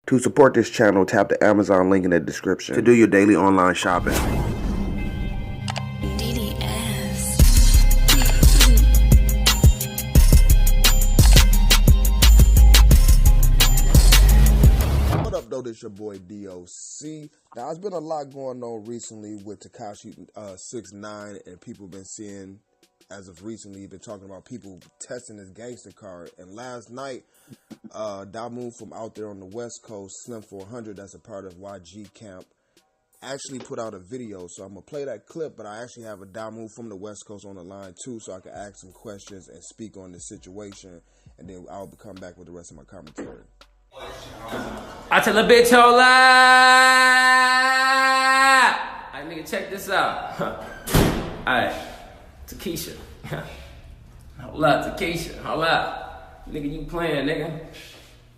To support this channel, tap the Amazon link in the description to do your daily online shopping. What up, though? This your boy DOC. Now, there's been a lot going on recently with Tekashi69, and people been seeing, as of recently, been talking about people testing his gangster card. And last night, Damu from out there on the West Coast, Slim400, that's a part of YG Camp, actually put out a video. So I'm going to play that clip, but I actually have a Damu from the West Coast on the line too, so I can ask some questions and speak on the situation, and then I'll come back with the rest of my commentary. I tell a bitch, hold up! Alright, nigga, check this out. Alright, Takesha. Hold up, Takesha, hold up. Nigga, you playing, nigga.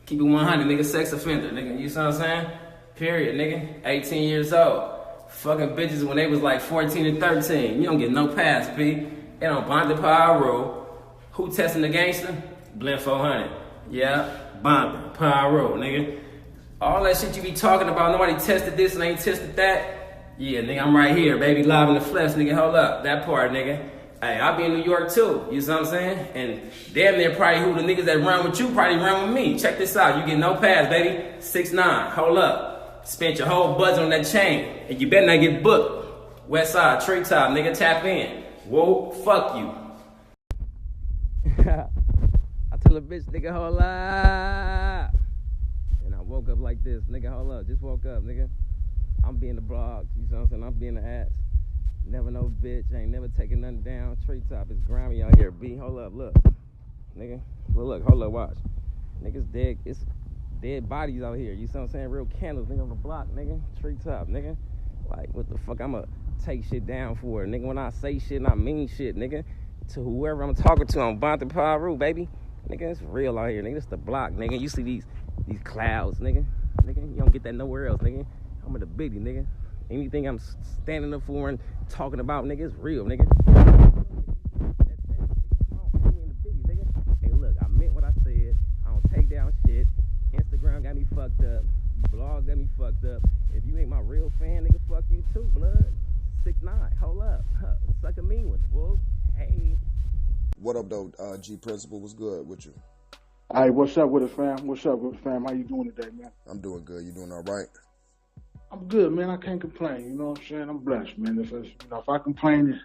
Keep it 100, nigga, sex offender, nigga. You see what I'm saying? Period, nigga. 18 years old. Fucking bitches when they was like 14 and 13. You don't get no pass, P. They don't bond the power rule. Who testing the gangster? Slim400. Yeah, bonding, power rule, nigga. All that shit you be talking about, nobody tested this and ain't tested that. Yeah, nigga, I'm right here, baby, live in the flesh, nigga. Hold up, that part, nigga. Hey, I'll be in New York too, you see what I'm saying? And damn near probably who the niggas that run with you probably run with me. Check this out, you get no pass, baby. 6ix9ine, hold up. Spent your whole budget on that chain, and you better not get booked. West side, TreeTop, nigga, tap in. Whoa, fuck you. I tell a bitch, nigga, hold up. And I woke up like this, nigga, hold up. Just woke up, nigga. I'm being the blog, you see what I'm saying? I'm being the ass. Never no bitch, ain't never taking nothing down. TreeTop is grimy out here, B. Hold up, look. Nigga, look, hold up, watch. Niggas dead, it's dead bodies out here. You see what I'm saying? Real candles, nigga, on the block, nigga. TreeTop, nigga. Like, what the fuck I'ma take shit down for? Nigga, when I say shit and I mean shit, nigga, to whoever I'm talking to, I'm bound to power rule, baby. Nigga, it's real out here, nigga. It's the block, nigga. You see these clouds, nigga. Nigga, you don't get that nowhere else, nigga. I'm in the biggie, nigga. Anything I'm standing up for and talking about, nigga, it's real, nigga. Hey, look, I meant what I said. I don't take down shit. Instagram got me fucked up. Blogs got me fucked up. If you ain't my real fan, nigga, fuck you too, blood. 6ix9ine, hold up. Suck a mean one, whoa. Hey. What up, though? G Principal, what's good with you? All right, what's up with it, fam? What's up with it, fam? How you doing today, man? I'm doing good. You doing all right? I'm good, man. I can't complain. You know what I'm saying? I'm blessed, man. If I complain,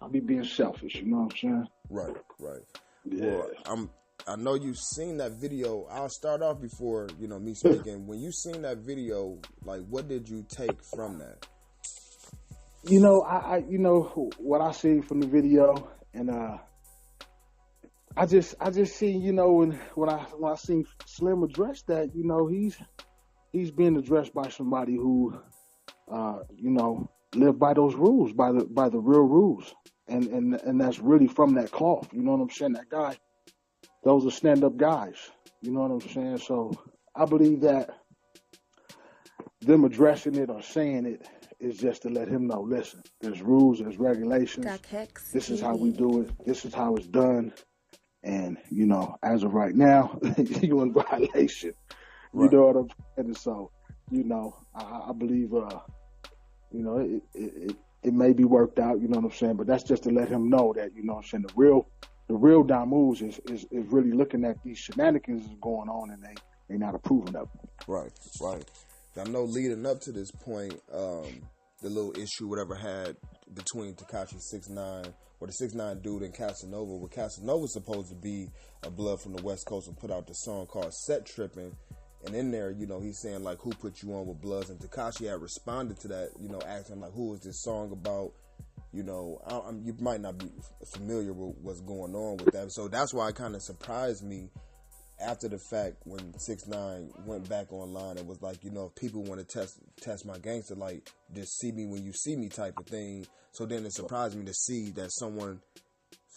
I'll be being selfish. You know what I'm saying? Right, right. Yeah. Well, I know you've seen that video. I'll start off before, me speaking. When you seen that video, like, what did you take from that? You know, I what I seen from the video, and I just seen, when I seen Slim address that, he's being addressed by somebody who, live by those rules, by the real rules, and that's really from that cloth. You know what I'm saying? That guy, those are stand-up guys. You know what I'm saying? So I believe that them addressing it or saying it is just to let him know, listen, there's rules, there's regulations. Hicks This is TV. how we do it. This is how it's done. And, as of right now, you're in violation. Right. You know what I'm saying? So, I believe, it may be worked out, you know what I'm saying? But that's just to let him know that, you know what I'm saying, the real Damus is really looking at these shenanigans that's going on, and they not approving of them. Right, right. I know leading up to this point, the little issue whatever had between Tekashi69 or the 6ix9ine dude and Casanova, where Casanova's supposed to be a blood from the West Coast and put out the song called Set Trippin'. And in there, he's saying, like, who put you on with Bloods? And Tekashi had responded to that, asking, like, who is this song about? You might not be familiar with what's going on with that. So that's why it kind of surprised me after the fact when 6ix9ine went back online and was like, if people want to test my gangster, like, just see me when you see me type of thing. So then it surprised me to see that someone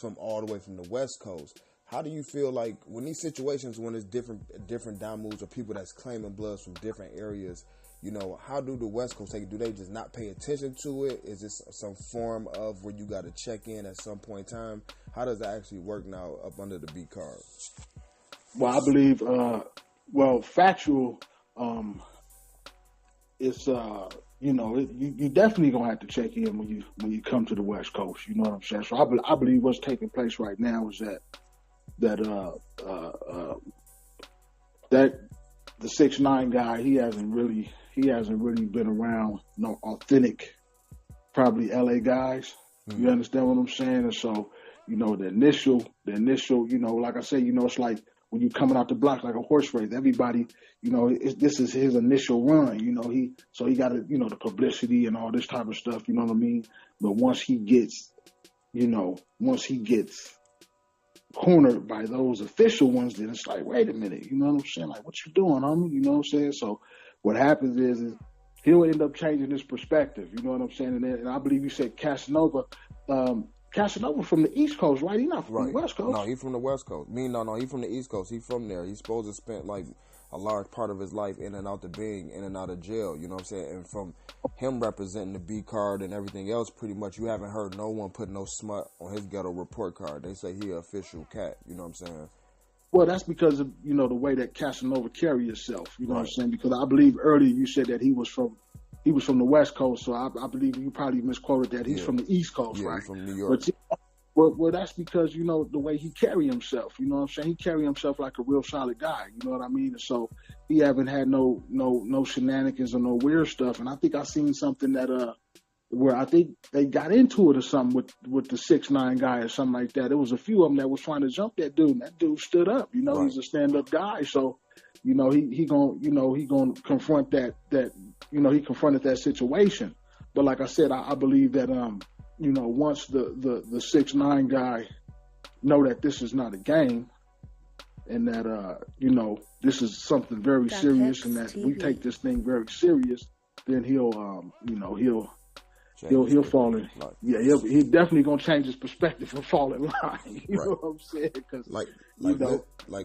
from all the way from the West Coast. How do you feel like when these situations, when it's different Damus or people that's claiming bloods from different areas, how do the West Coast take it? Do they just not pay attention to it? Is this some form of where you got to check in at some point in time? How does that actually work now up under the B card? Well, I believe, factual it's you definitely gonna have to check in when you come to the West Coast. You know what I'm saying? So I believe what's taking place right now is that the 6ix9ine guy, he hasn't really been around no authentic, probably LA guys. You understand what I'm saying? And so, the initial, like I say, it's like when you're coming out the block like a horse race, everybody, this is his initial run, he got to, the publicity and all this type of stuff, you know what I mean? But once he gets cornered by those official ones, then it's like, wait a minute, you know what I'm saying? Like, what you doing, homie? You know what I'm saying? So what happens is he'll end up changing his perspective, you know what I'm saying? And I believe you said Casanova from the East Coast, right? He's not from the West Coast. No, he's from the West Coast. No, he's from the East Coast. He's from there. He's supposed to spend like a large part of his life in and out the Bing, in and out of jail, you know what I'm saying? And from him representing the B card and everything else, pretty much you haven't heard no one put no smut on his ghetto report card. They say he an official cat, you know what I'm saying? Well, that's because of, the way that Casanova carry himself, you know what I'm saying? Because I believe earlier you said that he was from the West Coast, so I believe you probably misquoted that. He's from the East Coast, right? He's from New York. Well, that's because, the way he carry himself, you know what I'm saying? He carry himself like a real solid guy, you know what I mean? And so he haven't had no shenanigans or no weird stuff. And I think I seen something that, where I think they got into it or something with the 6ix9ine guy or something like that. There was a few of them that was trying to jump that dude, and that dude stood up, he's a stand-up guy. So, he gonna confront that, he confronted that situation. But like I said, I believe that, once the 6ix9ine guy know that this is not a game and that, this is something very serious and that Hicks we TV. take this thing very serious, then he'll fall in. He's definitely gonna change his perspective and fall in line. You know what I'm saying? Because like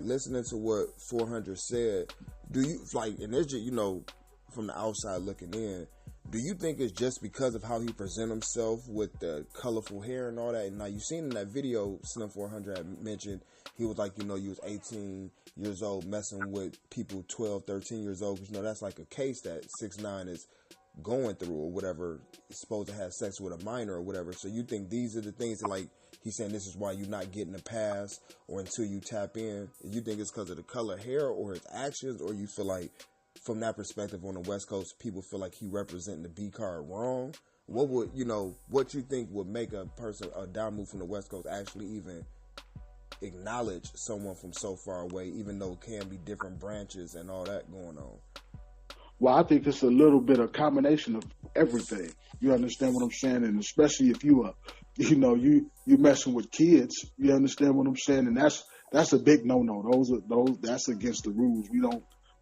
listening to what 400 said, do you and it's just from the outside looking in, do you think it's just because of how he present himself with the colorful hair and all that? And now you seen in that video Slim400 had mentioned he was like, you was 18 years old messing with people 12, 13 years old. Because, that's like a case that 6ix9ine is going through or whatever. Is supposed to have sex with a minor or whatever. So you think these are the things that he's saying this is why you're not getting a pass or until you tap in? You think it's because of the color hair or his actions, or you feel like from that perspective on the West Coast, people feel like he representing the B card wrong? What would, what you think would make a Damu from the West Coast actually even acknowledge someone from so far away, even though it can be different branches and all that going on? Well, I think it's a little bit of combination of everything. You understand what I'm saying? And especially if you messing with kids, you understand what I'm saying? And that's a big no-no. That's against the rules.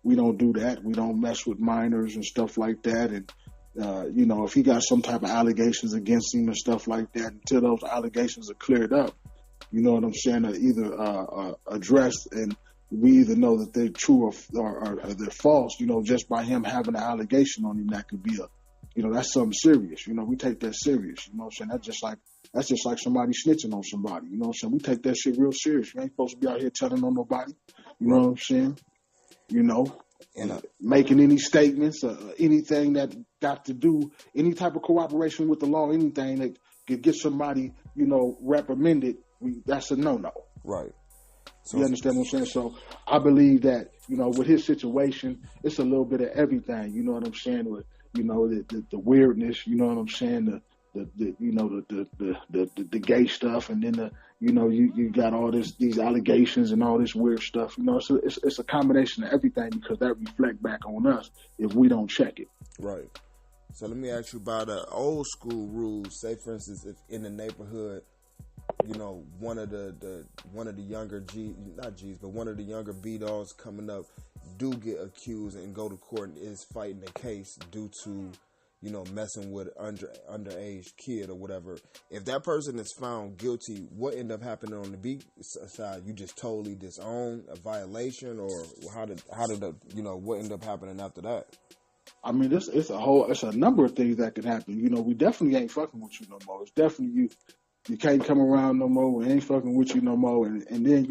We don't do that. We don't mess with minors and stuff like that. And, if he got some type of allegations against him and stuff like that, until those allegations are cleared up, you know what I'm saying, are either addressed and we either know that they're true or they're false, just by him having an allegation on him, that could be that's something serious. We take that serious. You know what I'm saying? That's just like somebody snitching on somebody. You know what I'm saying? We take that shit real serious. You ain't supposed to be out here telling on nobody. You know what I'm saying? And making any statements or anything that got to do, any type of cooperation with the law, anything that could get somebody, reprimanded, that's a no-no. Right. So, you understand what I'm saying? So I believe that, with his situation, it's a little bit of everything. You know what I'm saying? With, the weirdness, you know what I'm saying? The gay stuff, and then you got all these allegations and all this weird stuff. So it's a combination of everything, because that reflect back on us if we don't check it. Right. So let me ask you about old school rules. Say, for instance, if in the neighborhood, one of the younger one of the younger B-Dogs coming up do get accused and go to court and is fighting the case due to, messing with underage kid or whatever. If that person is found guilty, what end up happening on the B side? You just totally disown a violation, or how did what end up happening after that? I mean, it's a number of things that could happen. We definitely ain't fucking with you no more. It's definitely you can't come around no more. We ain't fucking with you no more. And then,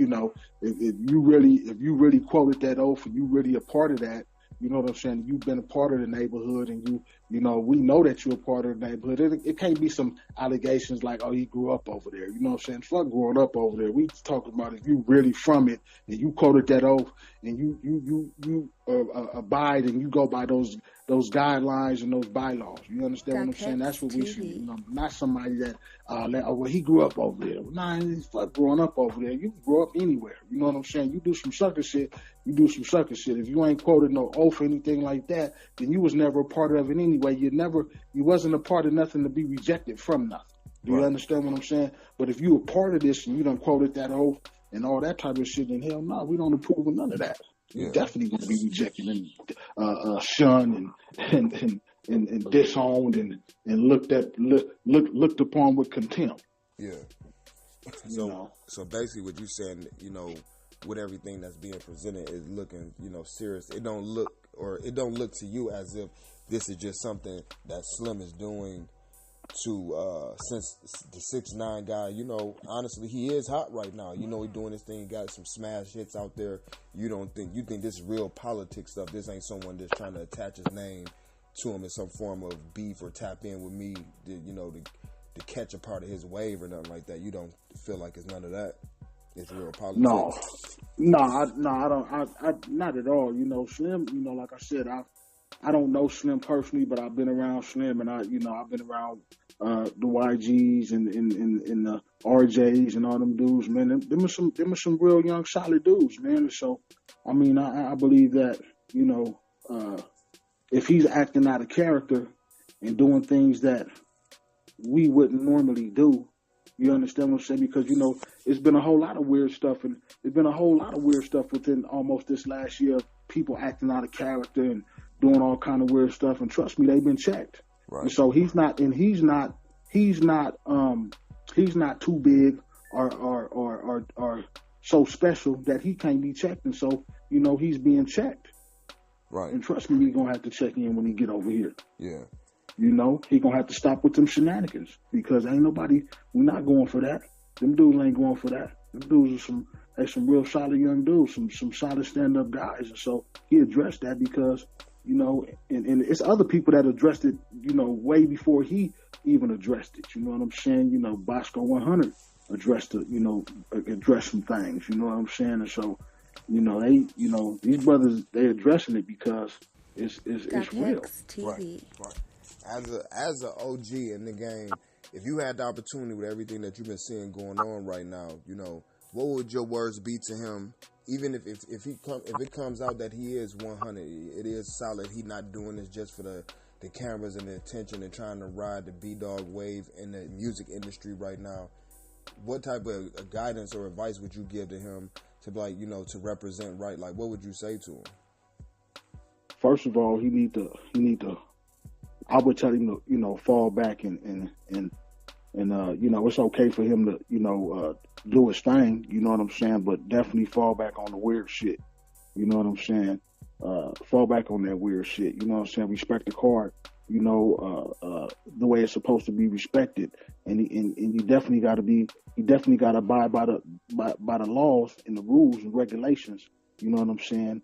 if you really quoted that oath and you really a part of that, You know what I'm saying? You've been a part of the neighborhood, and you know, we know that you're a part of the neighborhood. It can't be some allegations like, oh, he grew up over there. You know what I'm saying? Fuck growing up over there. We talking about if you really from it, and you quoted that oath, and you abide and you go by those guidelines and those bylaws. You understand what I'm saying? That's what we should, you know, not somebody that, well, he grew up over there. Nah, fuck growing up over there. You can grow up anywhere. You know what I'm saying? You do some sucker shit, you do some sucker shit. If you ain't quoted no oath or anything like that, then you was never a part of it anyway. You wasn't a part of nothing to be rejected from nothing. Do you understand what I'm saying? But if you were part of this and you done quoted that oath and all that type of shit, then hell no, we don't approve of none of that. You're definitely going to be rejected and shunned and disowned and looked upon with contempt. Yeah. So basically, what you saying, you know, with everything that's being presented is looking, you know, serious. It don't look to you as if this is just something that Slim is doing to since the 6ix9ine guy, you know, honestly, he is hot right now. You know, he doing this thing, got some smash hits out there. You think this is real politics stuff. This ain't someone just trying to attach his name to him in some form of beef or tap in with me, to catch a part of his wave or nothing like that. You don't feel like it's none of that. It's real politics. No, I don't. Not at all. You know, Slim. You know, like I said, I don't know Slim personally, but I've been around Slim, and I've been around the YGs and the RJs and all them dudes, man. Them are some real young, solid dudes, man. And so, I mean, I believe that, you know, if he's acting out of character and doing things that we wouldn't normally do, you understand what I'm saying? Because, you know, it's been a whole lot of weird stuff, and there's been a whole lot of weird stuff within almost this last year. People acting out of character and doing all kind of weird stuff, and trust me, they've been checked. Right. And so he's not too big or so special that he can't be checked, and so, you know, he's being checked. Right. And trust me, he's gonna have to check in when he get over here. Yeah. You know, he gonna have to stop with them shenanigans, because we're not going for that. Them dudes ain't going for that. Them dudes are some real solid young dudes, some solid stand-up guys. And so he addressed that because, you know, and it's other people that addressed it, you know, way before he even addressed it. You know what I'm saying? You know, Bosco 100 addressed some things. You know what I'm saying? And so, you know, these brothers, they addressing it because it's real. Hicks TV. Right. As a OG in the game, if you had the opportunity with everything that you've been seeing going on right now, you know, what would your words be to him? Even if it comes out that he is 100, it is solid. He not doing this just for the cameras and the attention and trying to ride the B-Dog wave in the music industry right now. What type of guidance or advice would you give to him to, like, you know, to represent right? Like, what would you say to him? First of all, he need to. I would tell him to, you know, fall back and you know, it's okay for him to, you know, do his thing, you know what I'm saying, but definitely fall back on the weird shit. You know what I'm saying? Fall back on that weird shit. You know what I'm saying? Respect the card, you know, the way it's supposed to be respected. And you definitely gotta abide by the laws and the rules and regulations, you know what I'm saying,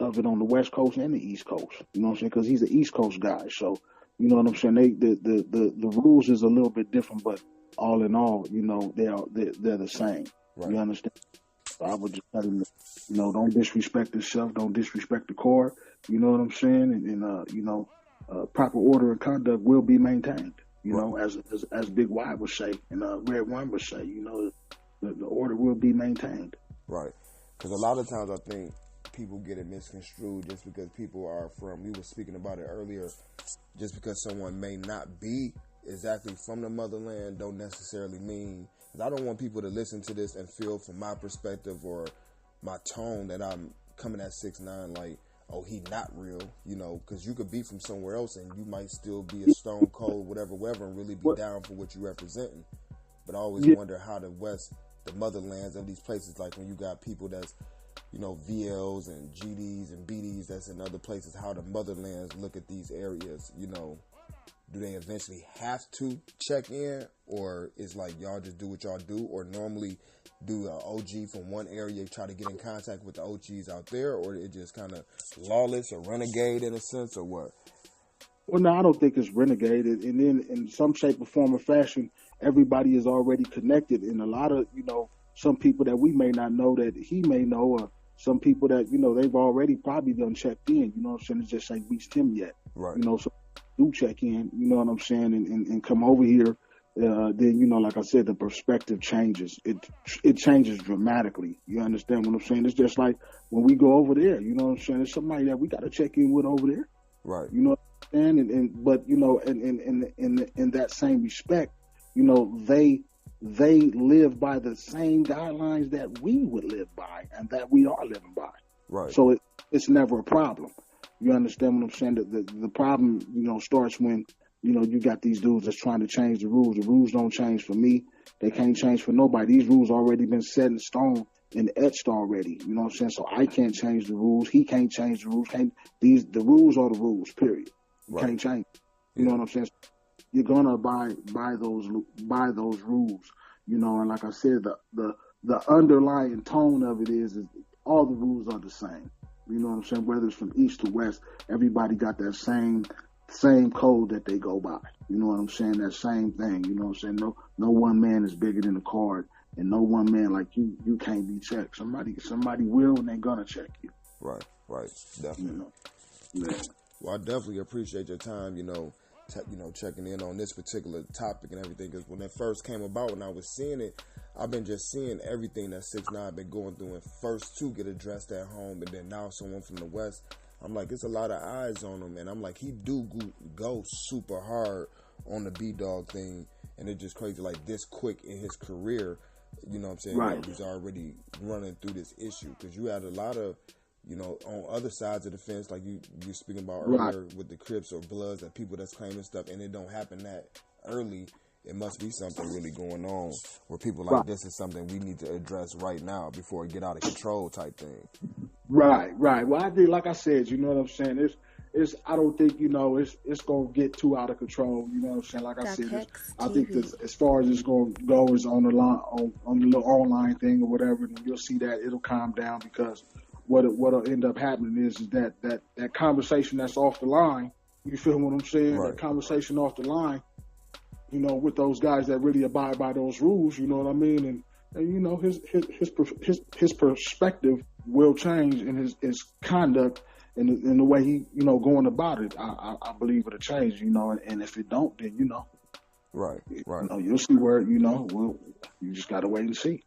of it on the West Coast and the East Coast. You know what I'm saying? Because he's an East Coast guy. So, you know what I'm saying? The rules is a little bit different, but all in all, you know, they're the same. Right. You understand? So I would just tell him, you know, don't disrespect yourself, don't disrespect the court. You know what I'm saying? And you know, proper order and conduct will be maintained. You know, as Big Y would say, and Red One would say, you know, the order will be maintained. Right. Because a lot of times I think people get it misconstrued just because people are from, we were speaking about it earlier, just because someone may not be exactly from the motherland don't necessarily mean, because I don't want people to listen to this and feel from my perspective or my tone that I'm coming at 6ix9ine like, oh, he not real, you know, because you could be from somewhere else and you might still be a stone cold, whatever, and really be down for what you're representing. But I always wonder how the West, the motherlands of these places, like when you got people that's, you know, VLs and GDs and BDs that's in other places, how the motherlands look at these areas, you know, do they eventually have to check in, or is like y'all just do what y'all do, or normally do an OG from one area try to get in contact with the OGs out there, or it just kind of lawless or renegade in a sense, or what? Well, no, I don't think it's renegade. And then in some shape or form or fashion, everybody is already connected. And a lot of, some people that we may not know that he may know, or some people that, they've already probably done checked in, you know what I'm saying? It just ain't reached him yet. Right. So do check in, you know what I'm saying, and come over here. Then, like I said, the perspective changes. It changes dramatically. You understand what I'm saying? It's just like when we go over there, you know what I'm saying? There's somebody that we got to check in with over there. Right. You know what I'm saying? But in that same respect, they live by the same guidelines that we would live by and that we are living by. Right. So it's never a problem. You understand what I'm saying? The problem, starts when, you got these dudes that's trying to change the rules. The rules don't change for me. They can't change for nobody. These rules already been set in stone and etched already. You know what I'm saying? So I can't change the rules. He can't change the rules. The rules are the rules, period. You right. can't change. You know what I'm saying? You're gonna abide by those rules. And like I said, the underlying tone of it is all the rules are the same. You know what I'm saying? Whether it's from east to west, everybody got that same code that they go by. You know what I'm saying? That same thing. You know what I'm saying? No one man is bigger than the card, and no one man like you can't be checked. Somebody will, and they're gonna check you. Right, definitely. Yeah. Well, I definitely appreciate your time. Checking in on this particular topic and everything. Because when it first came about, when I was seeing it, I've been just seeing everything that 6ix9ine been going through, and first to get addressed at home, and then now someone from the West. I'm like, it's a lot of eyes on him, and I'm like, he do go super hard on the B-Dog thing, and it's just crazy, like this quick in his career, you know what I'm saying? Right. Like, he's already running through this issue, because you had a lot of, on other sides of the fence, like you speaking about earlier with the Crips or Bloods, and people that's claiming stuff, and it don't happen that early. It must be something really going on where people like this is something we need to address right now before it get out of control type thing. Right. Well, I think, like I said, you know what I'm saying? It's I don't think, it's going to get too out of control. You know what I'm saying? Like I said, I think that as far as it's going to go is on the line, on the little online thing or whatever, and you'll see that it'll calm down, because what'll end up happening is that conversation that's off the line, you feel what I'm saying? Right. That conversation off the line, with those guys that really abide by those rules, you know what I mean? And his perspective will change in his conduct and in the way he, going about it. I believe it'll change, and if it don't, then, Right. You'll see where, you just got to wait and see.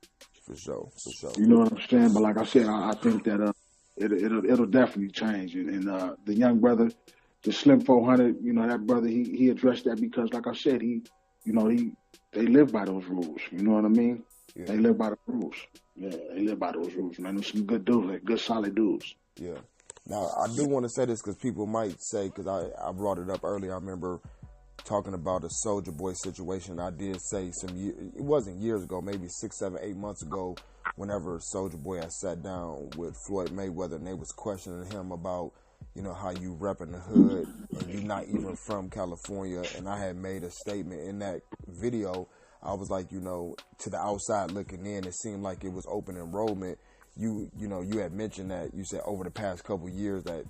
For sure. You know what I'm saying? But like I said, I think that it'll definitely change. And the young brother, the Slim400, that brother, he addressed that because, like I said, they live by those rules. You know what I mean? Yeah. They live by the rules. Yeah, they live by those rules, man. There's some good dudes, good solid dudes. Yeah. Now, I do want to say this because people might say, because I brought it up earlier, I remember talking about a Soulja Boy situation. I did say it wasn't years ago, maybe 6, 7, 8 months ago, whenever Soulja Boy had sat down with Floyd Mayweather, and they was questioning him about, how you repping the hood and you not even from California. And I had made a statement in that video. I was like, to the outside looking in, it seemed like it was open enrollment. You had mentioned that you said over the past couple of years that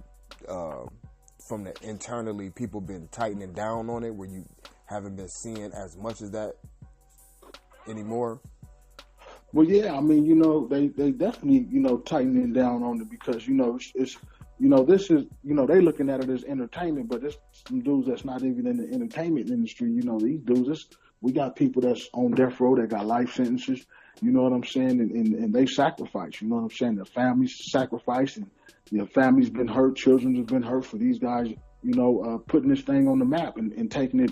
from the internally people been tightening down on it, where you haven't been seeing as much as that anymore. Well, yeah, I mean, they definitely, tightening down on it because, it's this is, they looking at it as entertainment, but there's some dudes that's not even in the entertainment industry. These dudes, we got people that's on death row that got life sentences, you know what I'm saying? And they sacrifice, you know what I'm saying? Their families sacrifice, and their families been hurt, children have been hurt for these guys, putting this thing on the map and taking it,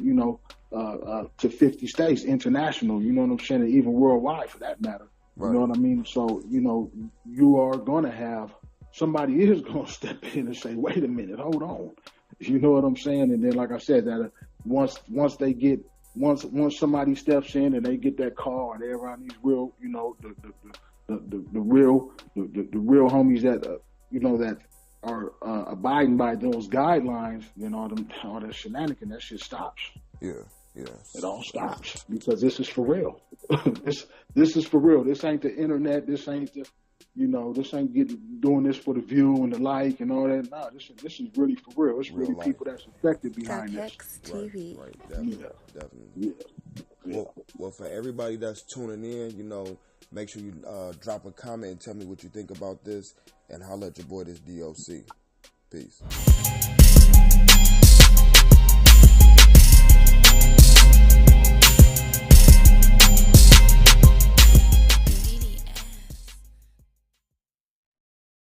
to 50 states, international, you know what I'm saying? And even worldwide for that matter. Right. You know what I mean? So, you are going to have, somebody is going to step in and say, wait a minute, hold on. You know what I'm saying? And then, like I said, that once somebody steps in and they get that call and they're around these real, the real homies that, are abiding by those guidelines, then all that shenanigan, that shit stops. Yeah. It all stops because this is for real. This is for real. This ain't the internet. This ain't the, this ain't doing this for the view and the like and all that. No, this is really for real. It's really people that's affected behind this. Hicks TV. Right. Definitely. Yeah. Well, for everybody that's tuning in, make sure you drop a comment and tell me what you think about this, and holla at your boy, this DOC. Peace.